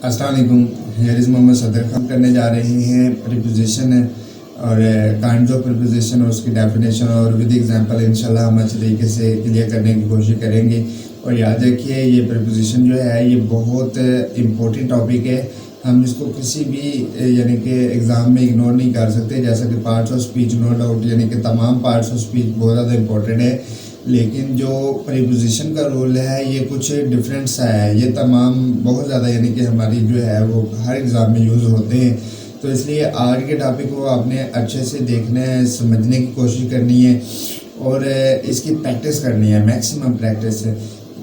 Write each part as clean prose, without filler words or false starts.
अस्सलाम वालेकुम। Here is Mohammad सदर। हम करने जा रहे हैं प्रीपोजिशन और काइंड ऑफ प्रीपोजिशन और उसकी डेफिनेशन और विद एग्जांपल इंशाल्लाह हम अच्छे तरीके से क्लियर करने की कोशिश करेंगे। और याद रखिए ये प्रीपोजिशन जो है ये बहुत इम्पोर्टेंट टॉपिक है। हम इसको किसी भी यानी कि एग्ज़ाम में इग्नोर नहीं कर सकते। जैसा कि parts of speech no doubt यानी कि तमाम पार्ट्स ऑफ स्पीच बहुत ज़्यादा इम्पोर्टेंट है, लेकिन जो प्रीपोजिशन का रोल है ये कुछ डिफरेंट सा है। ये तमाम बहुत ज़्यादा यानी कि हमारी जो है वो हर एग्ज़ाम में यूज़ होते हैं। तो इसलिए आज के टॉपिक को आपने अच्छे से देखना है, समझने की कोशिश करनी है और इसकी प्रैक्टिस करनी है, मैक्सिमम प्रैक्टिस है।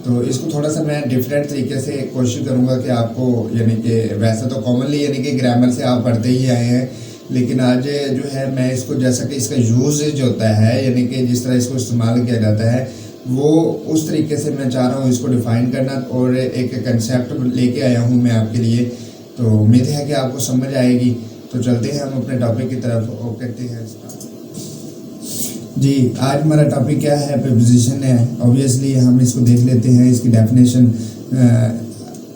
तो इसको थोड़ा सा मैं डिफरेंट तरीके से कोशिश करूँगा कि आपको यानी कि वैसे तो कॉमनली यानी कि ग्रामर से आप पढ़ते ही आए हैं, लेकिन आज जो है मैं इसको जैसा कि इसका यूजेज होता है यानी कि जिस तरह इसको इस्तेमाल किया जाता है वो उस तरीके से मैं चाह रहा हूँ इसको डिफ़ाइन करना और एक कंसेप्ट लेके आया हूँ मैं आपके लिए। तो उम्मीद है कि आपको समझ आएगी। तो चलते हैं हम अपने टॉपिक की तरफ और करते हैं जी। आज हमारा टॉपिक क्या है? प्रीपोजिशन है। ऑब्वियसली हम इसको देख लेते हैं, इसकी डेफिनेशन,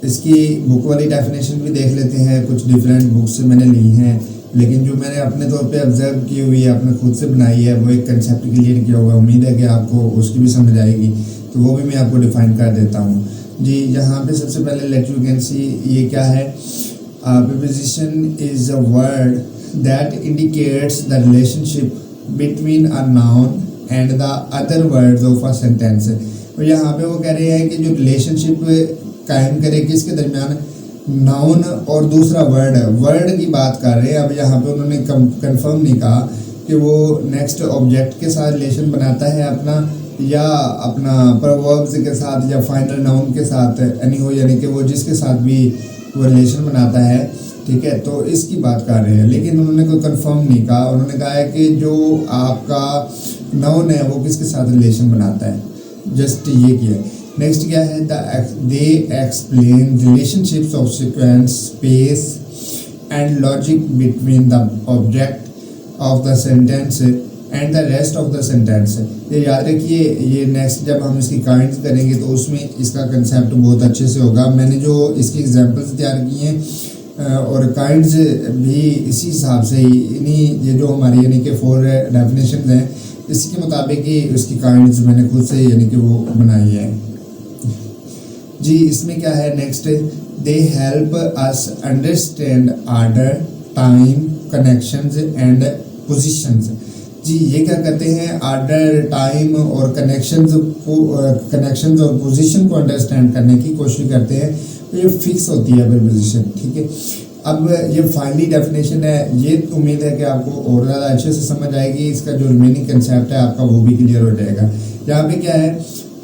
इसकी बुक वाली डेफिनेशन भी देख लेते हैं। कुछ डिफरेंट बुक्स से मैंने ली हैं, लेकिन जो मैंने अपने तौर पे ऑब्जर्व की हुई है, अपने खुद से बनाई है, वो एक कंसेप्ट क्लियर किया हुआ। उम्मीद है कि आपको उसकी भी समझ आएगी, तो वो भी मैं आपको डिफाइन कर देता हूँ जी। यहाँ पे सबसे पहले लेट यू कैन सी ये क्या है? Preposition is a word that indicates the relationship between a noun and the other words of a sentence. और यहाँ पे वो कह रहे हैं कि जो रिलेशनशिप कायम करे किसके दरमियान? नाउन और दूसरा वर्ड है। वर्ड की बात कर रहे हैं। अब यहाँ पे उन्होंने कंफर्म नहीं कहा कि वो नेक्स्ट ऑब्जेक्ट के साथ रिलेशन बनाता है अपना, या अपना प्रवर्ब्स के साथ, या फाइनल नाउन के साथ, एनी हो यानी कि वो जिसके साथ भी वो रिलेशन बनाता है, ठीक है। तो इसकी बात कर रहे हैं, लेकिन उन्होंने कोई कंफर्म नहीं कहा। उन्होंने कहा है कि जो आपका नाउन है वो किसके साथ रिलेशन बनाता है, जस्ट ये किया। नेक्स्ट क्या है? They explain relationships of sequence, space and logic between the object of the sentence and the rest of the sentence. ये याद रखिए, ये नेक्स्ट जब हम इसकी काइंड्स करेंगे तो उसमें इसका कंसेप्ट बहुत अच्छे से होगा। मैंने जो इसकी एग्जांपल्स तैयार किए हैं और काइंड्स भी इसी हिसाब से ही, इन्हीं ये जो हमारी यानी कि 4 डेफिनेशन हैं इसके मुताबिक ही उसकी काइंड्स मैंने खुद से यानी कि वो बनाई है जी। इसमें क्या है next? They help us understand order, time, connections and positions. जी ये क्या करते हैं? आर्डर, टाइम और कनेक्शंस और पोजीशन को अंडरस्टैंड करने की कोशिश करते हैं। तो ये फिक्स होती है प्रीपोजिशन, ठीक है। अब ये फाइनली डेफिनेशन है, ये उम्मीद है कि आपको और ज़्यादा अच्छे से समझ आएगी। इसका जो रिमेनिंग कंसेप्ट है आपका वो भी क्लियर हो जाएगा। यहाँ पे क्या है?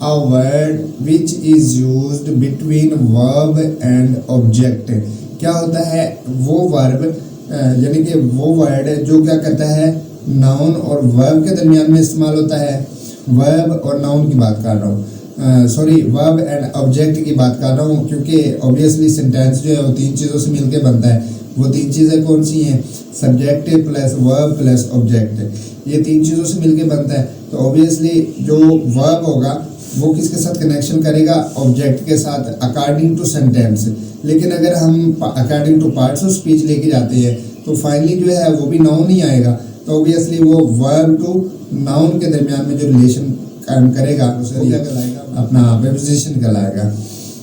A word which is used between verb and object. क्या होता है? वो वर्ब यानी कि वो वर्ड जो क्या करता है? नाउन और वर्ब के दरमियान में इस्तेमाल होता है। वर्ब और नाउन की बात कर रहा हूँ, सॉरी वर्ब एंड ऑब्जेक्ट की बात कर रहा हूँ, क्योंकि ऑब्वियसली सेंटेंस जो है वो 3 चीज़ों से मिलके बनता है। वो 3 चीज़ें कौन सी हैं? Subject plus verb plus object. ये 3 चीज़ों से मिलके बनता है। तो ऑब्वियसली जो वर्ब होगा वो किसके साथ कनेक्शन करेगा? ऑब्जेक्ट के साथ, अकॉर्डिंग टू सेंटेंस। लेकिन अगर हम according two parts of speech लेके जाते हैं तो फाइनली जो है वो भी नाउन ही आएगा। तो ऑब्वियसली वो वर्ब टू नाउन के दरमियान में जो रिलेशन कायम करेगा उसे क्या कहलाएगा? अपना प्रीपोजिशन कहलाएगा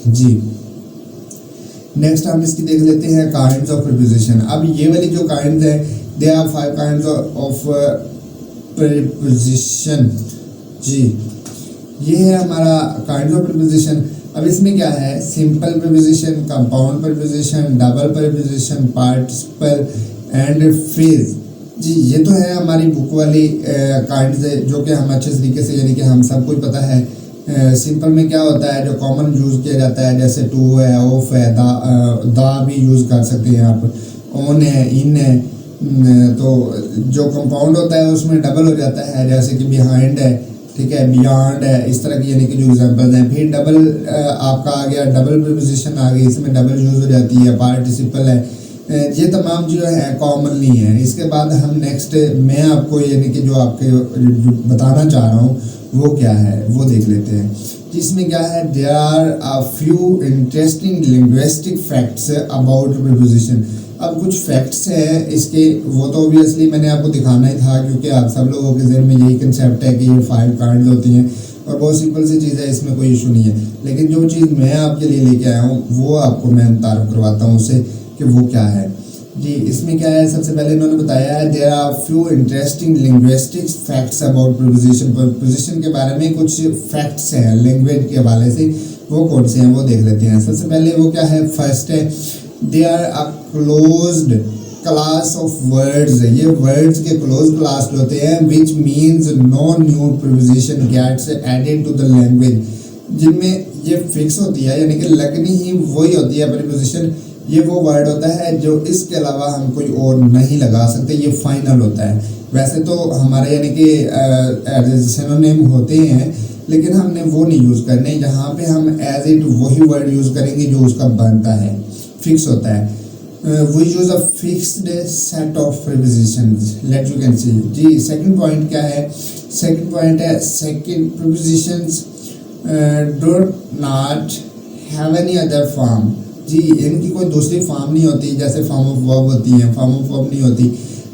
जी। नेक्स्ट हम इसकी देख लेते हैं काइंड्स ऑफ प्रीपोजिशन। अब ये वाली जो काइंड्स है, they are 5 kinds of preposition जी। ये है हमारा काइंड्स ऑफ प्रीपोजिशन। अब इसमें क्या है? Simple preposition, compound preposition, double preposition, participle and phrase जी। ये तो है हमारी बुक वाली काइंड्स जो कि हम अच्छे तरीके से यानी कि हम सबको ही पता है। सिंपल में क्या होता है? जो कॉमन यूज़ किया जाता है, जैसे टू है, ऑफ है, दा भी यूज़ कर सकते हैं आप, ऑन है, इन है। तो जो कंपाउंड होता है उसमें डबल हो जाता है, जैसे कि बिहाइंड है, ठीक है, बियॉन्ड है, इस तरह की यानी कि जो एग्जांपल्स हैं। फिर डबल आपका आ गया, डबल प्रीपोजिशन आ गई, इसमें डबल यूज़ हो जाती है। पार्टिसिपल है। ये तमाम जो है कॉमनली हैं। इसके बाद हम नेक्स्ट मैं आपको यानी कि जो आपके जो बताना चाह रहा हूँ वो क्या है वो देख लेते हैं। जिसमें क्या है, there are a few interesting linguistic facts about preposition. अब कुछ फैक्ट्स हैं इसके, वो तो ऑब्वियसली मैंने आपको दिखाना ही था, क्योंकि आप सब लोगों के जहन में यही कंसेप्ट है कि ये 5 काइंड्स होती हैं और बहुत सिंपल सी चीज़ है, इसमें कोई इशू नहीं है। लेकिन जो चीज़ मैं आपके लिए लेके आया हूँ वो आपको मैं तारुफ करवाता हूँ उससे कि वो क्या है। जी, इसमें क्या है, सबसे पहले इन्होंने बताया है there are few interesting linguistic facts about preposition. Preposition के बारे में कुछ फैक्ट्स हैं लैंग्वेज के हवाले से, वो कौन से हैं वो देख लेते हैं। सबसे पहले वो क्या है, फर्स्ट है they are a closed class of words. ये वर्ड्स के क्लोज क्लास होते हैं which means no new preposition gets added to the language, जिनमें ये फिक्स होती है, यानी कि लगनी ही वही होती है प्रीपोजिशन। ये वो वर्ड होता है जो इसके अलावा हम कोई और नहीं लगा सकते, ये फाइनल होता है। वैसे तो हमारे यानी कि सिनोनिम होते हैं, लेकिन हमने वो नहीं यूज़ करने, यहाँ पे हम एज इट वही वर्ड यूज़ करेंगे जो उसका बनता है, फिक्स होता है। We use a fixed set of prepositions, let you can see. जी, सेकंड पॉइंट क्या है, सेकंड पॉइंट है second prepositions do not have any other form. जी, इनकी कोई दूसरी फॉर्म नहीं होती, जैसे फॉर्म ऑफ वर्ब होती हैं, फॉर्म ऑफ वर्ब नहीं होती।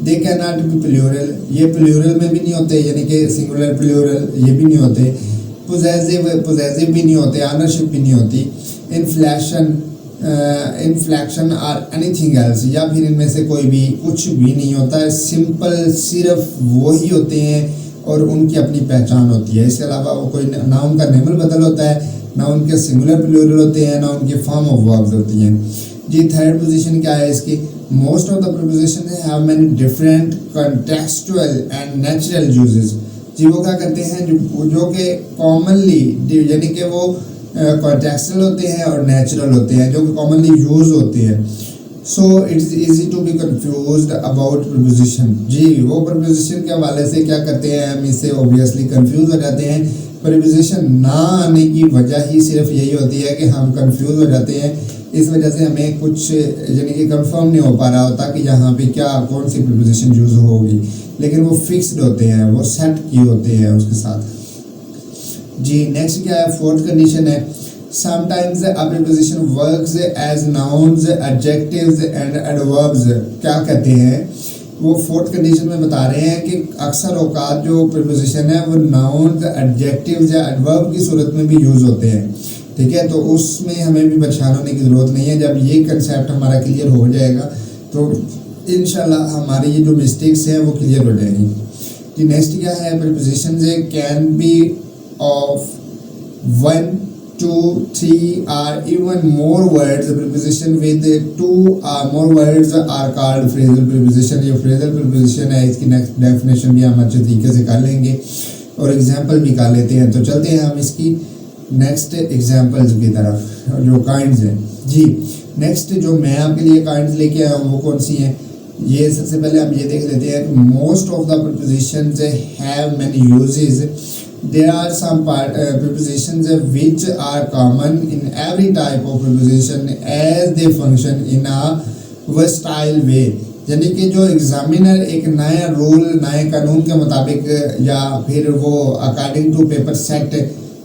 They can not be plural, ये प्लूरल में भी नहीं होते, यानी कि सिंगुलर प्लूरल ये भी नहीं होते। पोजेसिव भी नहीं होते, ऑनरशिप भी नहीं होती। इन्फ्लेक्शन और एनीथिंग एल्स, या फिर इनमें से कोई भी कुछ भी नहीं होता है। सिंपल सिर्फ वही होते हैं और उनकी अपनी पहचान होती है। इसके अलावा वो कोई ना उनका नेमल बदल होता है, ना उनके सिंगुलर प्लूरल होते हैं, ना उनकी फॉर्म ऑफ वर्ब्स होती हैं। जी, थर्ड पोजीशन क्या है इसकी, most of the preposition have many different contextual and natural usages. जी, वो क्या करते हैं जो कि कॉमनली यानी कि वो कॉन्टेक्सचुअल होते हैं और नेचुरल होते हैं, जो कि कॉमनली यूज होते हैं। So it's easy to be confused about preposition. जी, वो प्रीपोजिशन के हवाले से क्या करते हैं, हम इससे ऑब्वियसली कंफ्यूज हो जाते हैं। प्रीपोजिशन ना आने की वजह ही सिर्फ यही होती है कि हम कंफ्यूज हो जाते हैं। इस वजह से हमें कुछ यानी कि कंफर्म नहीं हो पा रहा होता कि यहाँ पे क्या कौन सी प्रीपोजिशन यूज होगी, लेकिन वो फिक्स्ड होते हैं, वो सेट किए होते हैं उसके साथ। जी, नेक्स्ट क्या है, फोर्थ कंडीशन है sometimes a preposition works as nouns, adjectives and adverbs. क्या कहते हैं, वो फोर्थ कंडीशन में बता रहे हैं कि अक्सर औकात जो प्रीपोजिशन है वो नाउन्स, एडजेक्टिव्स या एडवर्ब की सूरत में भी यूज़ होते हैं। ठीक है, तो उसमें हमें भी परेशान होने की ज़रूरत नहीं है। जब ये कंसेप्ट हमारा क्लियर हो जाएगा तो इंशाल्लाह हमारी ये जो मिस्टेक्स हैं वो क्लियर हो जाएंगी। जी, नेक्स्ट क्या है, prepositions can be of 1, 2, 3 or even more words. Preposition with 2 or more words are called phrasal preposition। ये phrasal preposition है, इसकी नेक्स्ट डेफिनेशन भी हम अच्छे तरीके से कर लेंगे और एग्जाम्पल भी कर लेते हैं। तो चलते हैं हम इसकी नेक्स्ट एग्जाम्पल्स की तरफ, जो काइंड्स हैं। जी, नेक्स्ट जो मैं आपके लिए काइंड्स लेके आया हूँ वो कौन सी हैं, ये सबसे पहले हम ये देख लेते हैं। Most of the prepositions have many uses। There are some prepositions which are common in every type of preposition as they function in a versatile way। यानी कि जो एग्जामिनर एक नया रूल, नए कानून के मुताबिक या फिर वो according to paper set,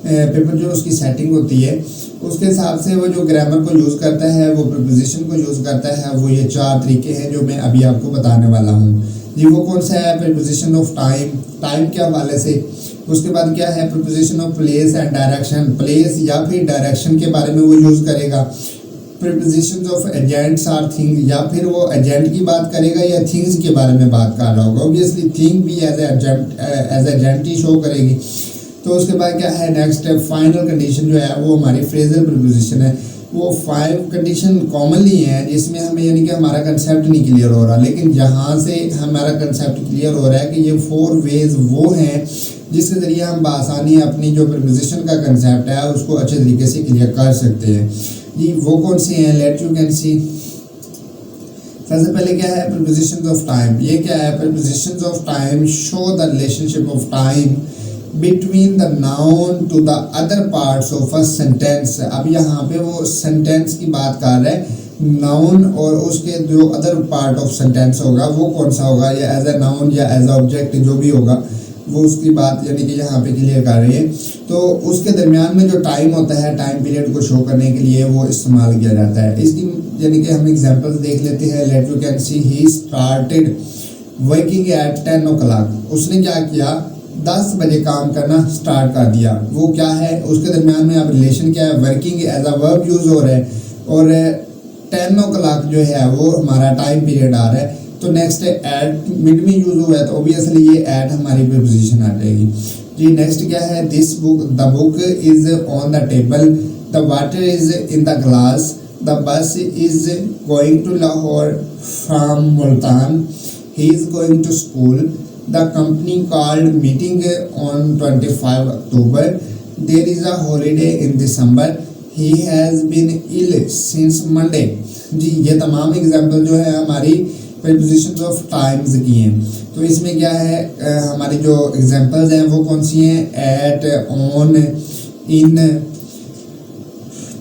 paper जो उसकी सेटिंग होती है उसके हिसाब से वो जो ग्रामर को यूज़ करता है, वो प्रीपोजिशन को यूज़ करता है। वो ये 4 तरीके हैं जो मैं अभी आपको बताने वाला हूँ। जी, वो कौन सा है, प्रीपोजिशन ऑफ टाइम, टाइम के हवाले से। उसके बाद क्या है, preposition of place and direction, place या फिर डायरेक्शन के बारे में वो यूज़ करेगा। Preposition of agents or thing, या फिर वो एजेंट की बात करेगा या थिंग्स के बारे में बात कर रहा होगा। ऑब्वियसली थिंग भी एज एजेंट ही शो करेगी। तो उसके बाद क्या है, नेक्स्ट फाइनल कंडीशन जो है वो हमारी फ्रेजल प्रीपोजिशन है। वो 5 कंडीशन कॉमनली हैं जिसमें हमें यानी कि हमारा कंसेप्ट नहीं क्लियर हो रहा, लेकिन जहाँ से हमारा कंसेप्ट क्लियर हो रहा है कि ये 4 वेज वो हैं जिसके ज़रिए हम बआसानी अपनी जो प्रीपोजिशन का कंसेप्ट है उसको अच्छे तरीके से क्लियर कर सकते हैं। जी, वो कौन से हैं, लेट यू कैन सी। सबसे पहले क्या है, प्रीपोजिशंस ऑफ टाइम। ये क्या है, prepositions of time show the relationship of time between the noun to the other parts of a sentence. अब यहाँ पे वो सेंटेंस की बात कर रहे हैं, नाउन और उसके जो अदर पार्ट ऑफ सेंटेंस होगा वो कौन सा होगा, या एज ए नाउन या एज ए ऑब्जेक्ट जो भी होगा वो उसकी बात यानी कि यहाँ पे क्लियर कर रहे हैं। तो उसके दरमियान में जो टाइम होता है, टाइम पीरियड को शो करने के लिए वो इस्तेमाल किया जाता है। इसकी यानी कि हम एग्जांपल्स देख लेते हैं। Late you can C he started working at 10 o'clock। उसने क्या किया, 10 बजे काम करना स्टार्ट कर दिया। वो क्या है, उसके दरमियान में अब रिलेशन क्या है, working as a verb use हो रहा है और 10 o'clock जो है वो हमारा टाइम पीरियड आ रहा है। तो नेक्स्ट एट मिड में यूज हुआ है तो ऑब्वियसली ये एट हमारी प्रीपोजिशन आ जाएगी जी। नेक्स्ट क्या है, this book, the book is on the table, the water is in the glass, the bus is going to Lahore from Multan, he is going to school, the company called meeting on 25 October, there is a holiday in December, he has been ill since Monday. जी ये तमाम example जो है हमारी prepositions of times की हैं। तो इसमें क्या है, हमारी जो एग्जाम्पल्स हैं वो कौन सी हैं, at, on, in,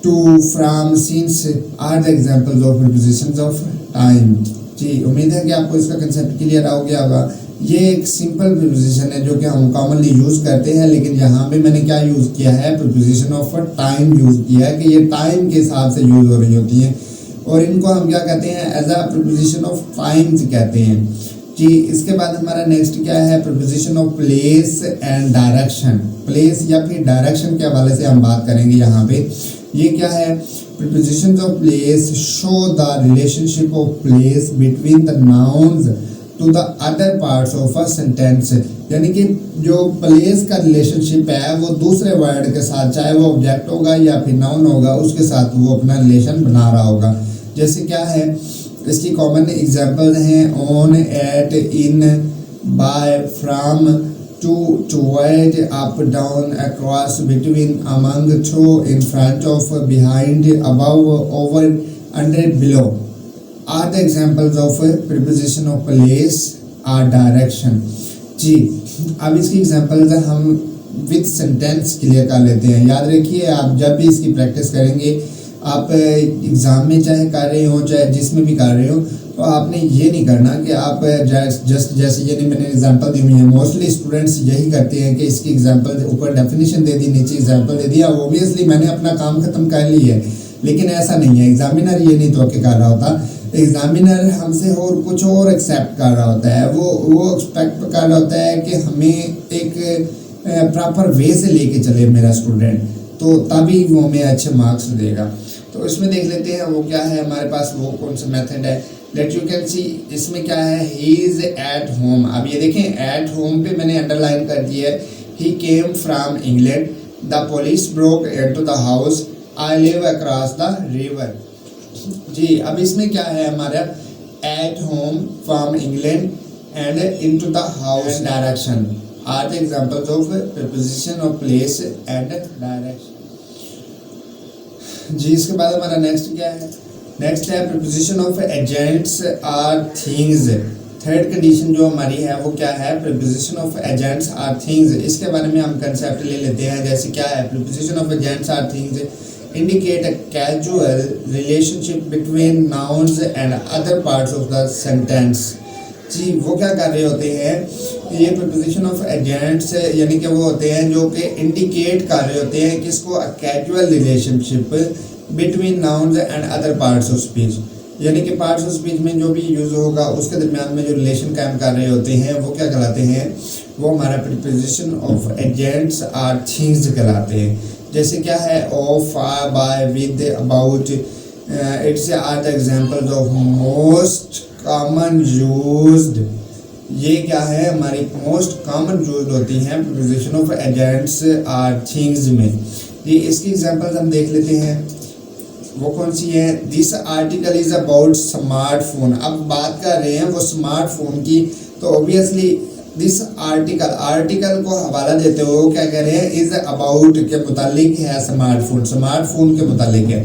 to, from, since are the examples of prepositions of time. जी उम्मीद है कि आपको इसका कंसेप्ट क्लियर हो गया होगा। ये एक सिंपल प्रीपोजिशन है जो कि हम कॉमनली यूज़ करते हैं, लेकिन यहाँ पे मैंने क्या यूज़ किया है, प्रीपोजिशन ऑफ टाइम यूज़ किया है कि ये टाइम के हिसाब से यूज़ हो रही होती हैं और इनको हम क्या कहते हैं, as a preposition of times कहते हैं जी। इसके बाद हमारा नेक्स्ट क्या है, preposition of place and direction. Place या फिर डायरेक्शन के हवाले से हम बात करेंगे यहाँ पे। ये क्या है, prepositions of place show the relationship of place between the nouns to the other parts of a sentence. यानी कि जो प्लेस का रिलेशनशिप है वो दूसरे वर्ड के साथ, चाहे वो ऑब्जेक्ट होगा या फिर नाउन होगा, उसके साथ वो अपना रिलेशन बना रहा होगा। जैसे क्या है, इसकी कॉमन एग्जांपल्स हैं on, at, in, by, from, to, toward, up, down, across, between, among, through, in front of, behind, above, over, under, below are the examples of preposition of place or direction. जी अब इसकी examples हम with sentence clear कर लेते हैं। याद रखिए, आप जब भी इसकी प्रैक्टिस करेंगे, आप एग्ज़ाम में चाहे कर रहे हो चाहे जिसमें भी कर रहे हो, तो आपने ये नहीं करना कि आप जस्ट जैसे ये नहीं, मैंने एग्जांपल दी हुई है, मोस्टली स्टूडेंट्स यही करते हैं कि इसकी एग्जांपल ऊपर डेफिनेशन दे दी, नीचे एग्जांपल दे दिया, ओबियसली मैंने अपना काम ख़त्म कर ली है। लेकिन ऐसा नहीं है, एग्जामिनर ये नहीं तो कर रहा होता। एग्जामिनर हमसे और कुछ और एक्सेप्ट कर रहा होता है, वो एक्सपेक्ट कर रहा होता है कि हमें एक प्रॉपर वे से लेके चले मेरा स्टूडेंट, तो तभी वो हमें अच्छे मार्क्स देगा। तो इसमें देख लेते हैं वो क्या है हमारे पास, वो कौन सा मेथड है। लेट यू कैन सी, इसमें क्या है, ही इज़ एट होम। अब ये देखें, एट होम पे मैंने अंडरलाइन कर दिया है। He came from England, the police broke into the house, I live across the river. जी अब इसमें क्या है हमारा, at home, from England and into the house, direction are the examples of preposition of place and direction. जी इसके बाद हमारा नेक्स्ट क्या है, नेक्स्ट है preposition of agents or things. Third condition जो हमारी है वो क्या है, preposition of agents or things. इसके बारे में हम कंसेप्ट ले लेते हैं। जैसे क्या है, preposition of agents or things indicate a casual relationship between nouns and other parts of the sentence। जी वो क्या कर रहे होते हैं, ये प्रीपोजिशन ऑफ एजेंट्स यानी कि वो होते हैं जो कि इंडिकेट कर रहे होते हैं किसको, a casual relationship between nouns and other parts of speech. यानी कि पार्ट्स ऑफ स्पीच में जो भी यूज़ होगा उसके दरमियान में जो रिलेशन कायम कर रहे होते हैं वो क्या कहलाते हैं, वो हमारा preposition of agents or things कहलाते हैं। जैसे क्या है, of, for, by, with, about, it's are the examples of most common used. ये क्या है, हमारी मोस्ट कॉमन यूज्ड होती हैं preposition of agents or things में। ये इसकी एग्जांपल्स हम देख लेते हैं, वो कौन सी है। This article is about smartphone. अब बात कर रहे हैं वो स्मार्टफोन की, तो ऑब्वियसली दिस आर्टिकल को हवाला देते हुए क्या कह रहे हैं, इज अबाउट के मुतालिक है, स्मार्टफोन के मुतालिक है।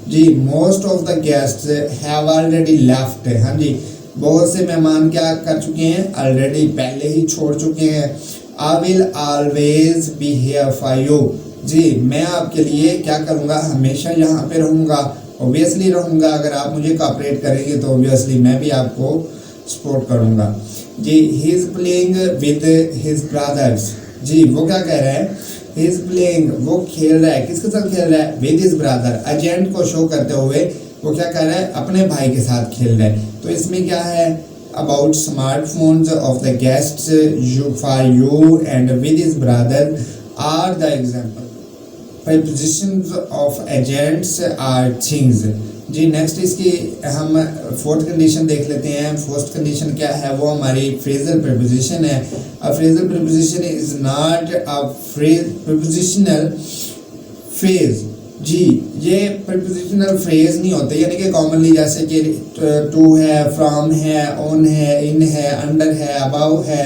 जी most of the guests have already left. हाँ जी, बहुत से मेहमान क्या कर चुके हैं, ऑलरेडी पहले ही छोड़ चुके हैं। I will always be here for you. जी मैं आपके लिए क्या करूँगा, हमेशा यहाँ पे रहूँगा, ऑब्वियसली रहूँगा। अगर आप मुझे कोऑपरेट करेंगे तो ऑब्वियसली मैं भी आपको सपोर्ट करूँगा। जी he is playing with his brothers. जी वो क्या कह रहा है, ही इज प्लेइंग, वो खेल रहा है, किसके साथ खेल रहा है, विद हिज ब्रदर। एजेंट को शो करते हुए वो क्या कर रहा है, अपने भाई के साथ खेल रहा है। तो इसमें क्या है, about smartphones of the guests you for you and with his brother are the example. prepositions of agents are things। जी नेक्स्ट इसकी हम फोर्थ कंडीशन देख लेते हैं। फोर्थ कंडीशन क्या है, वो हमारी फ्रेजल प्रपोजिशन है। A phrasal preposition is not a prepositional phrase. जी ये प्रपोजिशनल फ्रेज नहीं होते, यानी कि कॉमनली जैसे कि टू है, फ्रॉम है, ऑन है, इन है, अंडर है, अबाउ है,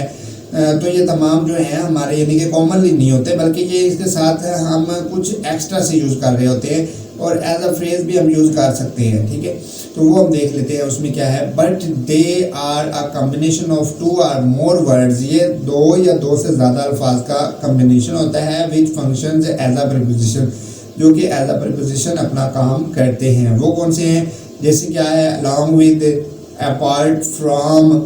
तो ये तमाम जो हैं हमारे यानी कि कॉमनली नहीं होते, बल्कि ये इसके साथ हम कुछ एक्स्ट्रा से यूज़ कर रहे होते हैं और एज अ फ्रेज भी हम यूज़ कर सकते हैं। ठीक है, तो वो हम देख लेते हैं। उसमें क्या है, but they are a combination of two or more words. ये दो या दो से ज़्यादा अल्फाज का कम्बिनेशन होता है which functions as a preposition, जो कि एज अ प्रीपोजिशन अपना काम करते हैं। वो कौन से हैं, जैसे क्या है, along with, apart from,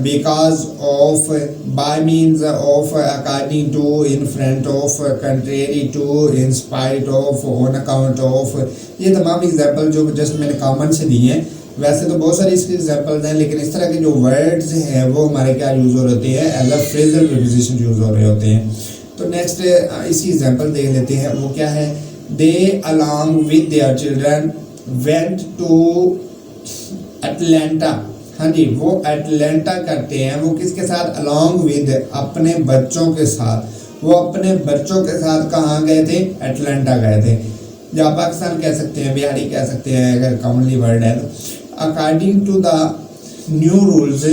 because of, by means of, according to, in front of, contrary to, in spite of, on account of। ये तमाम एग्जाम्पल जो जस्ट मैंने कॉमन से दिए हैं। वैसे तो बहुत सारे इसके एग्जाम्पल्स हैं, लेकिन इस तरह के जो वर्ड्स हैं वो हमारे क्या यूज़ हो रहे होते हैं, as a phrasal preposition use हो रहे होते हैं। तो नेक्स्ट इसकी एग्जाम्पल देख लेते हैं। वो क्या है, they along with their children went to Atlanta. हाँ जी, वो अटलांटा करते हैं, वो किसके साथ, अलॉन्ग विद, अपने बच्चों के साथ। वो अपने बच्चों के साथ कहाँ गए थे, अटलांटा गए थे। या पाकिस्तान कह सकते हैं, बिहारी कह सकते हैं अगर कॉमनली वर्ड है तो। According to the new rules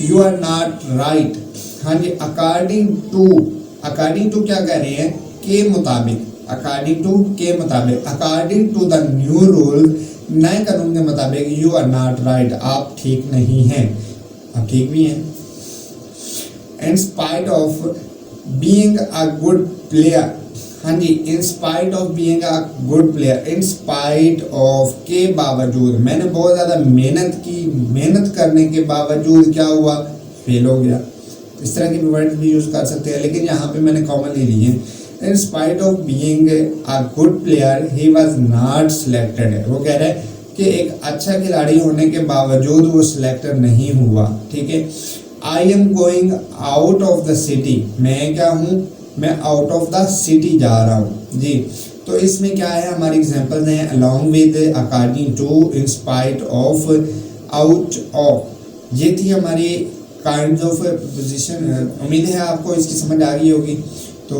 you are not right. हाँ जी, अकॉर्डिंग टू क्या कह रहे हैं, के मुताबिक, अकॉर्डिंग टू के मुताबिक, according to the new rule, नए कानून के मुताबिक, यू आर नॉट राइट, आप ठीक नहीं हैं। आप ठीक भी हैं। In spite of being a good player. हाँ जी, in spite of being a good player, in spite of के बावजूद, मैंने बहुत ज़्यादा मेहनत की, मेहनत करने के बावजूद क्या हुआ, फेल हो गया। इस तरह के वर्ड भी यूज़ कर सकते हैं, लेकिन यहाँ पे मैंने कॉमन ले लिए। In spite of being a good player, he was not selected। वो कह रहे हैं कि एक अच्छा खिलाड़ी होने के बावजूद वो सिलेक्टेड नहीं हुआ। ठीक है, I am going out of the city। मैं क्या हूँ, मैं आउट ऑफ द सिटी जा रहा हूँ। जी तो इसमें क्या है, हमारी एग्जांपल्स हैं along with, according to, in spite of, out of। ये थी हमारी काइंड ऑफ पोजीशन। उम्मीद है आपको इसकी समझ आ गई होगी। तो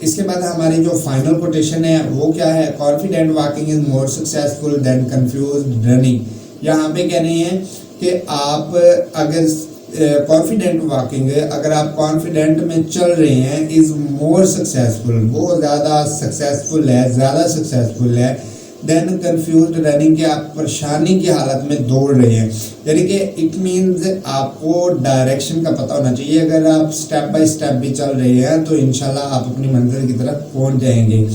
इसके बाद हमारी जो फाइनल कोटेशन है वो क्या है, confident walking is more successful than confused running. यहाँ पे कह रहे हैं कि आप अगर कॉन्फिडेंट वॉकिंग, अगर आप कॉन्फिडेंट में चल रहे हैं, इज मोर सक्सेसफुल, वो ज़्यादा सक्सेसफुल है, ज़्यादा सक्सेसफुल है देन कंफ्यूज्ड रनिंग, के आप परेशानी की हालत में दौड़ रहे हैं। यानी कि इट मीन्स आपको डायरेक्शन का पता होना चाहिए। अगर आप स्टेप बाय स्टेप भी चल रहे हैं तो इंशाल्लाह आप अपनी मंजिल की तरफ पहुंच जाएंगे।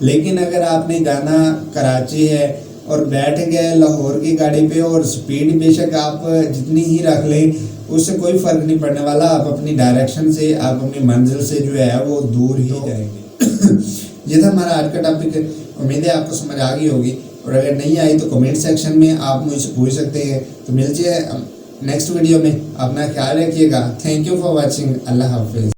लेकिन अगर आपने जाना कराची है और बैठ गए लाहौर की गाड़ी पे, और स्पीड बेशक आप जितनी ही रख लें उससे कोई फ़र्क नहीं पड़ने वाला, आप अपनी डायरेक्शन से, आप अपनी मंजिल से जो है वो दूर ही जाएंगे। ये था हमारा आज का टॉपिक। उम्मीद है आपको समझ आ गई होगी, और अगर नहीं आई तो कमेंट सेक्शन में आप मुझसे पूछ सकते हैं। तो मिलते हैं नेक्स्ट वीडियो में, अपना ख्याल रखिएगा। Thank you for watching. अल्लाह हाफिज़।